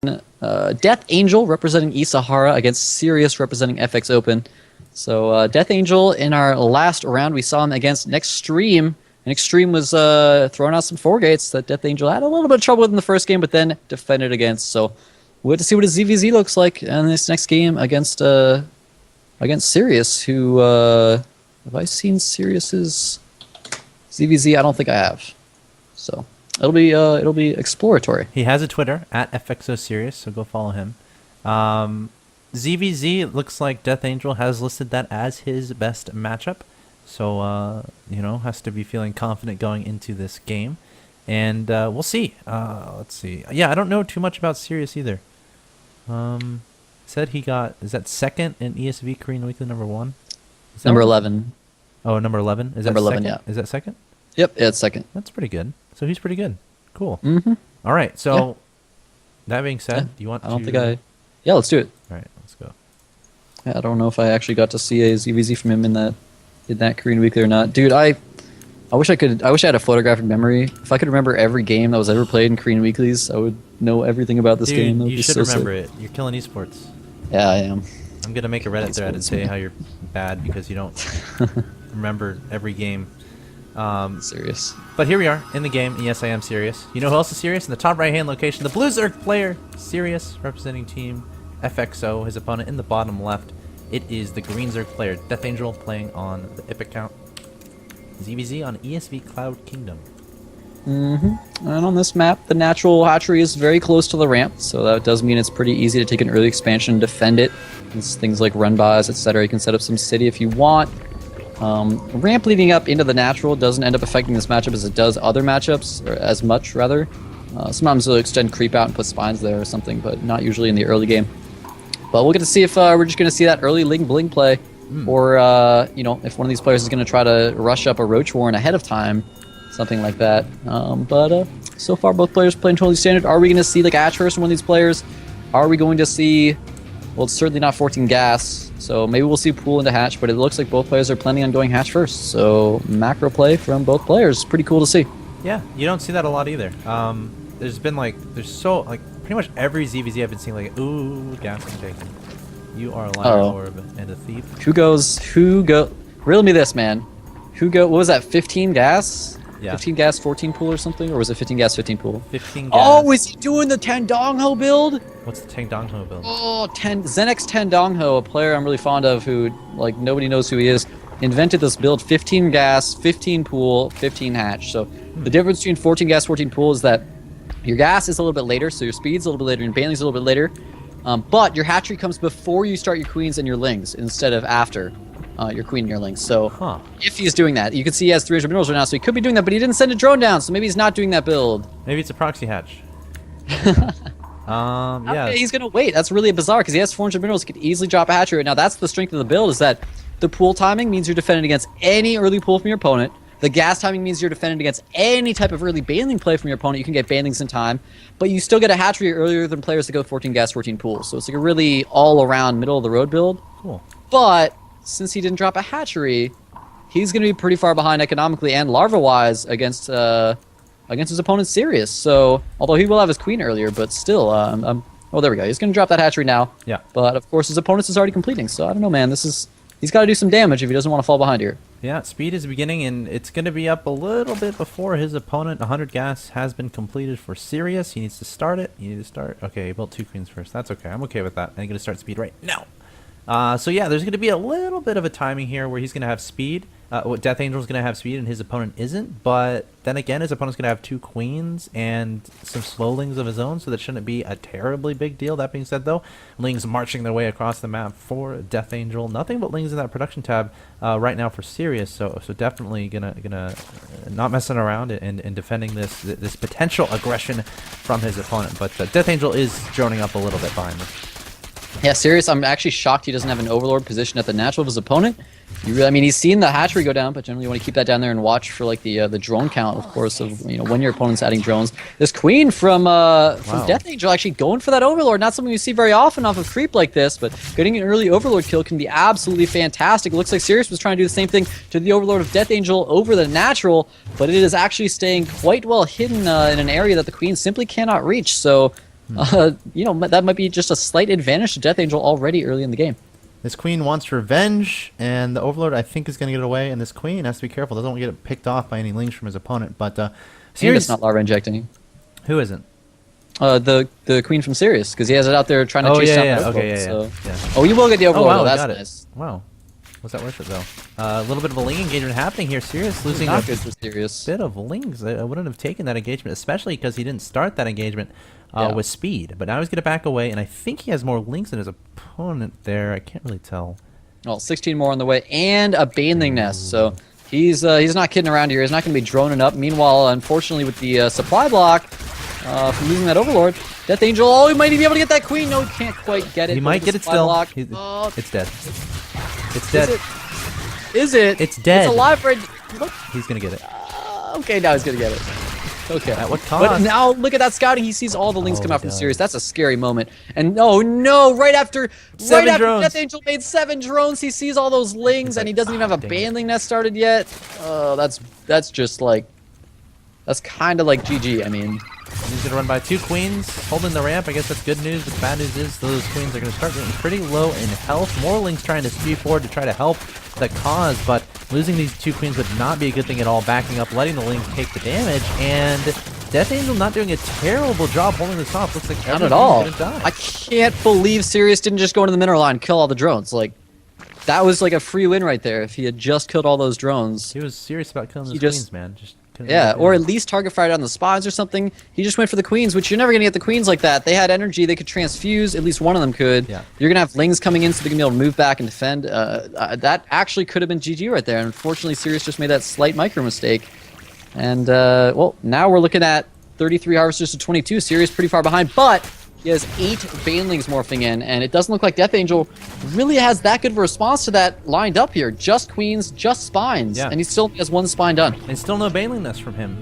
Death Angel representing eSahara against Sirius representing FX Open. So Death Angel in our last round, we saw him against Extreme. And Extreme was throwing out some 4 gates that Death Angel had a little bit of trouble with in the first game, but then defended against. So we'll have to see what his ZVZ looks like in this next game against Sirius, who have I seen Sirius's ZVZ? I don't think I have. So it'll be exploratory. He has a Twitter at FXOSirius, so go follow him. ZVZ, it looks like Death Angel has listed that as his best matchup. So, has to be feeling confident going into this game. And we'll see. Let's see. Yeah, I don't know too much about Sirius either. Said he got, is that second in ESV Korean Weekly number 1? Number 11. Oh, number 11? Is that number 11, second? yeah. Is that second? Yep, yeah, it's second. That's pretty good. So he's pretty good. Cool. Mm-hmm. All right, so that being said, do you want to... Yeah, let's do it. All right, let's go. I don't know if I actually got to see a ZVZ from him in that Korean Weekly or not. Dude, I wish I had a photographic memory. If I could remember every game that was ever played in Korean Weeklies, I would know everything about this game. You should remember it. You're killing esports. Yeah, I am. I'm going to make a Reddit thread and say how you're bad because you don't remember every game. Serious. But here we are in the game. Yes, I am serious. You know who else is serious? In the top right-hand location, the Blue Zerg player, Sirius, representing team FXO. His opponent in the bottom left, it is the Green Zerg player, Death Angel, playing on the IP account. ZVZ on ESV Cloud Kingdom. Mm-hmm. And on this map, the natural hatchery is very close to the ramp, so that does mean it's pretty easy to take an early expansion and defend it. It's things like run-bys, etc. You can set up some city if you want. Ramp leading up into the natural doesn't end up affecting this matchup as it does other matchups, or as much, rather. Sometimes they'll extend creep out and put spines there or something, but not usually in the early game. But we'll get to see if we're just going to see that early Ling Bling play, or, if one of these players is going to try to rush up a Roach Warren ahead of time, something like that. But so far, both players playing totally standard. Are we going to see like Atch first from one of these players? Are we going to see... Well, it's certainly not 14 gas, so maybe we'll see Pool into Hatch, but it looks like both players are planning on going Hatch first. So macro play from both players. Pretty cool to see. Yeah, you don't see that a lot either. There's been pretty much every ZVZ I've been seeing ooh, gas is taken. You are a liar, orb, and a thief. Who riddle me this, man. What was that, 15 gas? Yeah. 15 gas, 14 pool or something? Or was it 15 gas, 15 pool? 15 gas. Oh, is he doing the Ten Dong Ho build? What's the Ten Dong Ho build? Oh, Zenex Ten Dong Ho, a player I'm really fond of who, nobody knows who he is, invented this build, 15 gas, 15 pool, 15 hatch. So the difference between 14 gas, 14 pool is that your gas is a little bit later, so your speed's a little bit later, and Bailey's a little bit later. But your hatchery comes before you start your queens and your lings instead of after your queen and your lings. So if he's doing that, you can see he has 300 minerals right now, so he could be doing that, but he didn't send a drone down, so maybe he's not doing that build. Maybe it's a proxy hatch. Yeah. Okay, he's going to wait. That's really bizarre because he has 400 minerals. He could easily drop a hatchery. Now, that's the strength of the build, is that the pool timing means you're defending against any early pool from your opponent. The gas timing means you're defending against any type of early baneling play from your opponent. You can get banelings in time, but you still get a hatchery earlier than players that go 14 gas, 14 pool. So it's like a really all-around middle-of-the-road build. Cool. But since he didn't drop a hatchery, he's going to be pretty far behind economically and larva-wise against his opponent Sirius. So, although he will have his queen earlier, but still, oh, there we go. He's going to drop that hatchery now. Yeah. But, of course, his opponent's is already completing. So, I don't know, man. He's got to do some damage if he doesn't want to fall behind here. Yeah, speed is beginning, and it's going to be up a little bit before his opponent. 100 gas has been completed for Sirius. He needs to start it. You need to start. Okay, he built 2 queens first. That's okay. I'm okay with that. I'm going to start speed right now. So yeah, there's going to be a little bit of a timing here where he's going to have speed. Death Angel's going to have speed and his opponent isn't. But then again, his opponent's going to have 2 queens and some slow lings of his own, so that shouldn't be a terribly big deal. That being said, though, lings marching their way across the map for Death Angel. Nothing but lings in that production tab right now for Sirius. So definitely gonna not messing around and defending this potential aggression from his opponent. But Death Angel is droning up a little bit behind him. Yeah, Sirius, I'm actually shocked he doesn't have an overlord position at the natural of his opponent. He's seen the hatchery go down, but generally you want to keep that down there and watch for the drone count, of course, of when your opponent's adding drones. This queen from Death Angel actually going for that overlord, not something you see very often off of creep like this, but getting an early overlord kill can be absolutely fantastic. It looks like Sirius was trying to do the same thing to the overlord of Death Angel over the natural, but it is actually staying quite well hidden in an area that the queen simply cannot reach. So that might be just a slight advantage to Death Angel already early in the game. This queen wants revenge, and the Overlord, I think, is going to get it away, and this queen has to be careful. Doesn't want to get it picked off by any lings from his opponent, but Sirius not larva injecting. Who isn't? The queen from Sirius, because he has it out there trying to chase down the Overlord. Yeah. Oh, you will get the Overlord, wow, that's got nice. It. Wow. Was that worth it, though? A little bit of a ling engagement happening here. Sirius losing not a good for Sirius. bit of lings. I wouldn't have taken that engagement, especially because he didn't start that engagement with speed. But now he's going to back away, and I think he has more lings than his opponent there. I can't really tell. Well, 16 more on the way, and a Baneling Nest. So he's not kidding around here. He's not going to be droning up. Meanwhile, unfortunately, with the supply block from losing that Overlord, Death Angel, he might be able to get that queen. No, he can't quite get it. He might get it still. It's dead. It's dead. Is it? It's dead. It's alive right. He's going to get it. Okay, now he's going to get it. Okay. At what cost? But now look at that scouting. He sees all the lings come out from Sirius. That's a scary moment. And oh no, right after Death Angel made 7 drones, he sees all those lings and he doesn't even have a Baneling Nest started yet. Oh, that's just like, that's kind of like GG. I mean, he's gonna run by 2 queens, holding the ramp. I guess that's good news, but the bad news is those queens are gonna start getting pretty low in health. More lings trying to speed forward to try to help the cause, but losing these 2 queens would not be a good thing at all. Backing up, letting the lings take the damage, and Death Angel not doing a terrible job holding this off. Looks like not at all. I can't believe Sirius didn't just go into the mineral line and kill all the drones. Like, that was like a free win right there. If he had just killed all those drones, he was serious about killing those queens, man. Or at least target fire down the spawns or something. He just went for the queens, which you're never going to get the queens like that. They had energy. They could transfuse. At least one of them could. Yeah. You're going to have lings coming in so they're going to be able to move back and defend. That actually could have been GG right there. Unfortunately, Sirius just made that slight micro mistake. And, well, now we're looking at 33 harvesters to 22. Sirius pretty far behind, but he has 8 Banelings morphing in, and it doesn't look like Death Angel really has that good of a response to that lined up here. Just queens, just spines, and he still has 1 spine done. And still no Baneling Nest from him.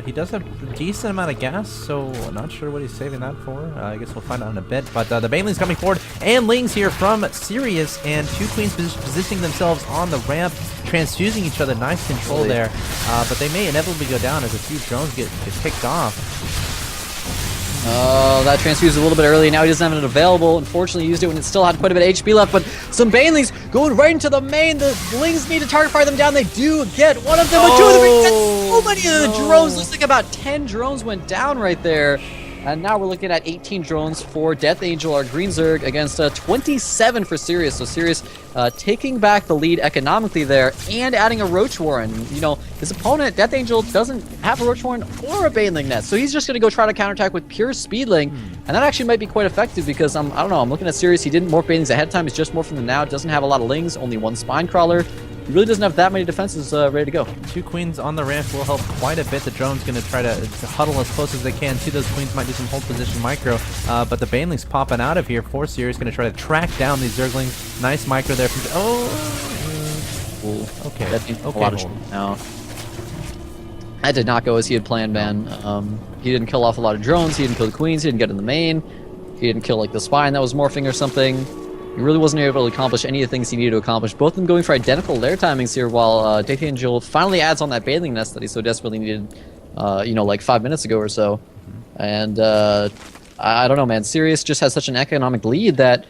He does have a decent amount of gas, so I'm not sure what he's saving that for. I guess we'll find out in a bit. But the Banelings coming forward, and lings here from Sirius, and 2 queens positioning themselves on the ramp, transfusing each other. Nice control there. But they may inevitably go down as a few drones get picked off. Oh, that transfused a little bit early. Now he doesn't have it available. Unfortunately, he used it when it still had quite a bit of HP left, but some Banelings going right into the main. The lings need to target fire them down. They do get one of them, but 2 of them. So many of the drones. Looks like about 10 drones went down right there. And now we're looking at 18 drones for Death Angel, our Green Zerg, against 27 for Sirius. So Sirius taking back the lead economically there and adding a Roach Warren. You know, his opponent, Death Angel, doesn't have a Roach Warren or a Baneling Nest. So he's just going to go try to counterattack with pure Speedling. And that actually might be quite effective because, I don't know, I'm looking at Sirius. He didn't morph Banelings ahead of time. He's just morphing them now. Doesn't have a lot of lings, only 1 Spine Crawler. He really doesn't have that many defenses ready to go. 2 queens on the ramp will help quite a bit. The drone's going to try to huddle as close as they can to those queens. Might do some hold position micro, but the Baneling's popping out of here. Sirius going to try to track down these Zerglings. Nice micro there from... Okay. No. That did not go as he had planned, man. He didn't kill off a lot of drones. He didn't kill the queens. He didn't get in the main. He didn't kill like the spine that was morphing or something. He really wasn't able to accomplish any of the things he needed to accomplish. Both of them going for identical lair timings here, while Death Angel finally adds on that Baneling Nest that he so desperately needed, like 5 minutes ago or so. And I don't know, man. Sirius just has such an economic lead that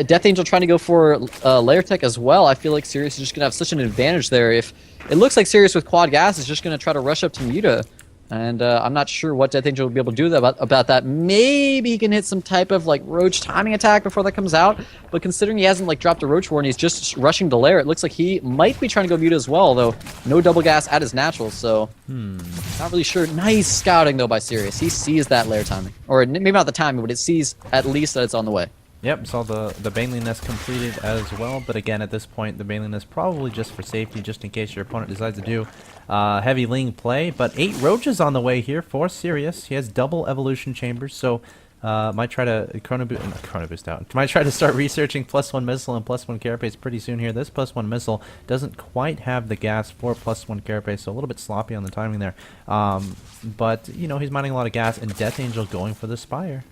Death Angel trying to go for lair tech as well. I feel like Sirius is just going to have such an advantage there. If it looks like Sirius with quad gas is just going to try to rush up to Muta. And I'm not sure what Death Angel will be able to do about that. Maybe he can hit some type of like Roach timing attack before that comes out. But considering he hasn't like dropped a Roach Warren, he's just rushing to lair. It looks like he might be trying to go Muta as well, though no double gas at his natural. So not really sure. Nice scouting though by Sirius. He sees that lair timing, or maybe not the timing, but it sees at least that it's on the way. Yep, saw the Baneling Nest completed as well, but again, at this point, the Baneling Nest probably just for safety, just in case your opponent decides to do heavy ling play. But 8 roaches on the way here for Sirius. He has double evolution chambers, so might try to chrono boost out. Might try to start researching +1 missile and +1 carapace pretty soon here. This +1 missile doesn't quite have the gas for +1 carapace, so a little bit sloppy on the timing there. But you know, he's mining a lot of gas, and Death Angel going for the Spire.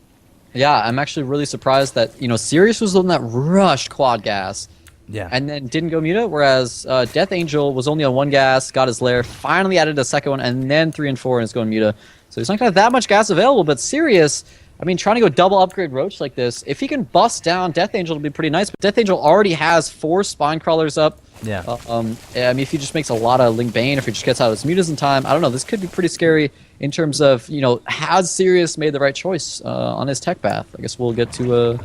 Yeah, I'm actually really surprised that, Sirius was the one that rushed quad gas. Yeah. And then didn't go Muta, whereas Death Angel was only on 1 gas, got his lair, finally added a second one, and then 3 and 4 and is going Muta. So he's not going to have that much gas available, but Sirius, I mean, trying to go double upgrade Roach like this, if he can bust down Death Angel, it'll be pretty nice. But Death Angel already has 4 Spine Crawlers up. Yeah. I mean, if he just makes a lot of Ling Bane, if he just gets out of his mutas in time, I don't know. This could be pretty scary in terms of, has Sirius made the right choice on his tech path? I guess we'll get to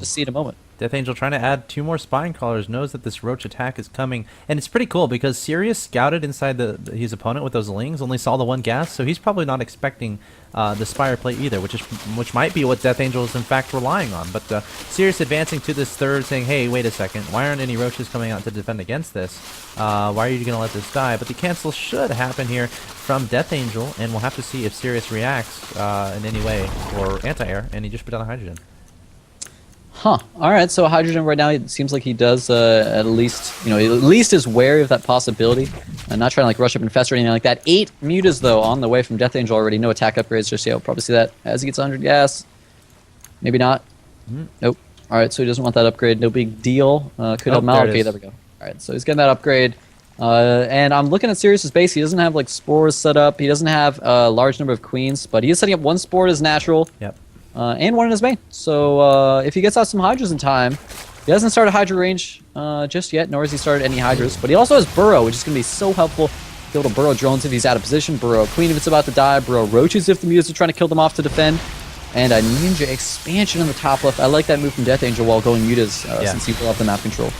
see in a moment. Death Angel trying to add 2 more Spine Crawlers, knows that this Roach attack is coming, and it's pretty cool because Sirius scouted inside his opponent with those Lings, only saw the 1 gas, so he's probably not expecting the Spire play either, which might be what Death Angel is in fact relying on. But Sirius advancing to this third, saying, hey, wait a second, why aren't any Roaches coming out to defend against this? Why are you going to let this die? But the cancel should happen here from Death Angel, and we'll have to see if Sirius reacts in any way, or anti-air, and he just put down the Hydrogen. Huh. All right. So Hydrogen right now, it seems like he does at least is wary of that possibility, and not trying to like rush up and fester or anything like that. 8 mutas though on the way from Death Angel already. No attack upgrades just yet. We'll probably see that as he gets 100 gas. Maybe not. Nope. All right. So he doesn't want that upgrade. No big deal. Could help him out. Okay, there we go. All right. So he's getting that upgrade. And I'm looking at Sirius's base. He doesn't have like spores set up. He doesn't have a large number of queens, but he is setting up 1 spore as natural. Yep. And 1 in his main. So if he gets out some Hydras in time, he hasn't started Hydra range just yet, nor has he started any Hydras. But he also has Burrow, which is going to be so helpful to be able to burrow drones if he's out of position, burrow Queen if it's about to die, burrow Roaches if the mutas are trying to kill them off to defend. And a Ninja expansion in the top left. I like that move from Death Angel while going mutas since he will have the map control.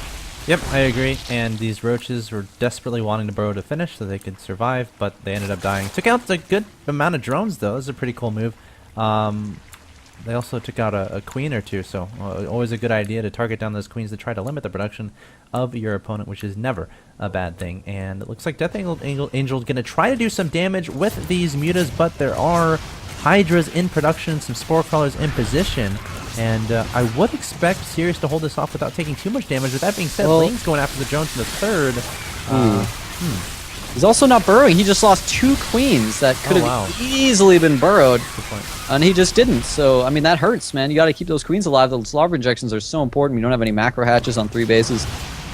Yep, I agree. And these Roaches were desperately wanting to burrow to finish so they could survive, but they ended up dying. Took out a good amount of drones, though. It was a pretty cool move. They also took out a queen or 2, so always a good idea to target down those queens to try to limit the production of your opponent, which is never a bad thing. And it looks like Death Angel is going to try to do some damage with these mutas, but there are Hydras in production, some Spore Crawlers in position, and I would expect Sirius to hold this off without taking too much damage. With that being said, Ling's going after the drones in the third. He's also not burrowing. He just lost 2 queens that could have easily been burrowed, and he just didn't. So, I mean, that hurts, man. You got to keep those queens alive. Those larva injections are so important. We don't have any macro hatches on 3 bases.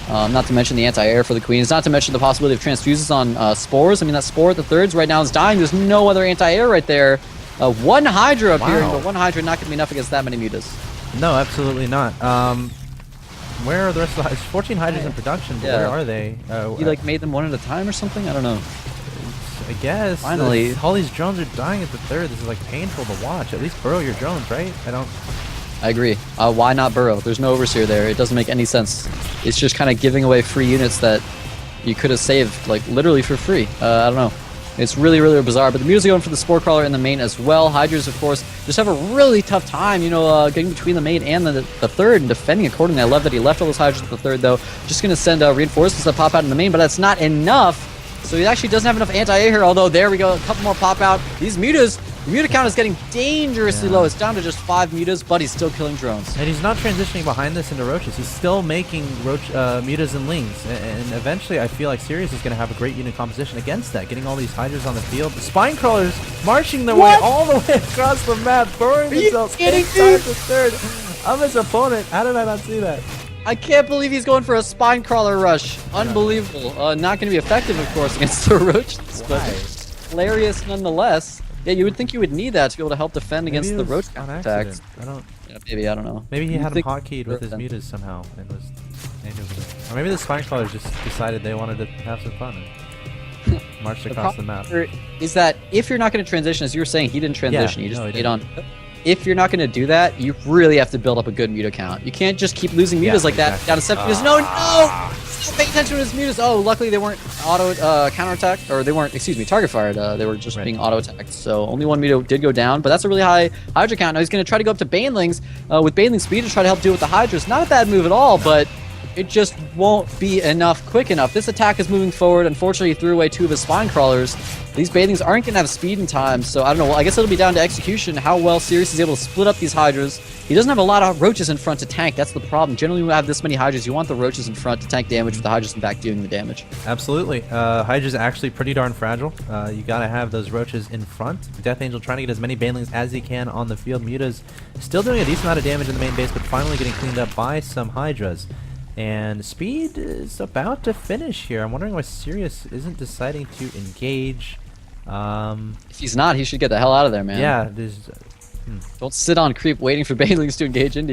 Not to mention the anti-air for the queens. Not to mention the possibility of transfuses on spores. I mean, that spore at the thirds right now is dying. There's no other anti-air right there. 1 Hydra appearing, but 1 Hydra not going to be enough against that many mutas. No, absolutely not. Where are the rest of the Hydras? 14 Hydras in production, but where are they? He like made them 1 at a time or something? I don't know. I guess. Finally. All these drones are dying at the third. This is like painful to watch. At least burrow your drones, right? I agree. Why not burrow? There's no Overseer there. It doesn't make any sense. It's just kind of giving away free units that you could have saved, like, literally for free. I don't know. It's really, really bizarre. But the mutas are going for the Spore Crawler in the main as well. Hydras, of course, just have a really tough time, getting between the main and the third and defending accordingly. I love that he left all those Hydras at the third, though. Just going to send reinforcements that pop out in the main, but that's not enough. So he actually doesn't have enough anti-air here, although there we go. A couple more pop out. These mutas, the muta count is getting dangerously low. It's down to just 5 mutas, but he's still killing drones. And he's not transitioning behind this into Roaches. He's still making mutas and Lings. And eventually, I feel like Sirius is going to have a great unit composition against that, getting all these Hydras on the field. The Spine Crawlers marching their way all the way across the map, burrowing themselves inside the third of his opponent. How did I not see that? I can't believe he's going for a Spine Crawler rush. Unbelievable. Not going to be effective, of course, against the Roaches, but hilarious nonetheless. Yeah, you would think you would need that to be able to help defend against the Roach attacks. I don't. Yeah, maybe, I don't know. Maybe he had him hotkeyed with his mutas somehow, and was. Or maybe the Spine Crawlers just decided they wanted to have some fun and marched across the map. Is that if you're not going to transition, as you were saying, he didn't transition. He just stayed on. If you're not going to do that, you really have to build up a good muta count. You can't just keep losing mutas like that. Down to 7 mutas. No! Stop paying attention to his mutas. Oh, luckily they weren't auto counterattacked, or they weren't, target fired. They were just being auto attacked. So only 1 muta did go down, but that's a really high Hydra count. Now he's going to try to go up to Banelings with Baneling speed to try to help deal with the Hydras. Not a bad move at all, but it just won't be enough quick enough. This attack is moving forward. Unfortunately, he threw away 2 of his Spine Crawlers. These Banelings aren't going to have speed in time, so I don't know. Well, I guess it'll be down to execution, how well Sirius is able to split up these Hydras. He doesn't have a lot of Roaches in front to tank. That's the problem. Generally, when you have this many Hydras, you want the Roaches in front to tank damage with the Hydras in back doing the damage. Absolutely. Hydra's actually pretty darn fragile. You got to have those Roaches in front. Death Angel trying to get as many Banelings as he can on the field. Muta's still doing a decent amount of damage in the main base, but finally getting cleaned up by some Hydras. And speed is about to finish here. I'm wondering why Sirius isn't deciding to engage. If he's not, he should get the hell out of there, man. Yeah, Don't sit on creep waiting for banelings to engage into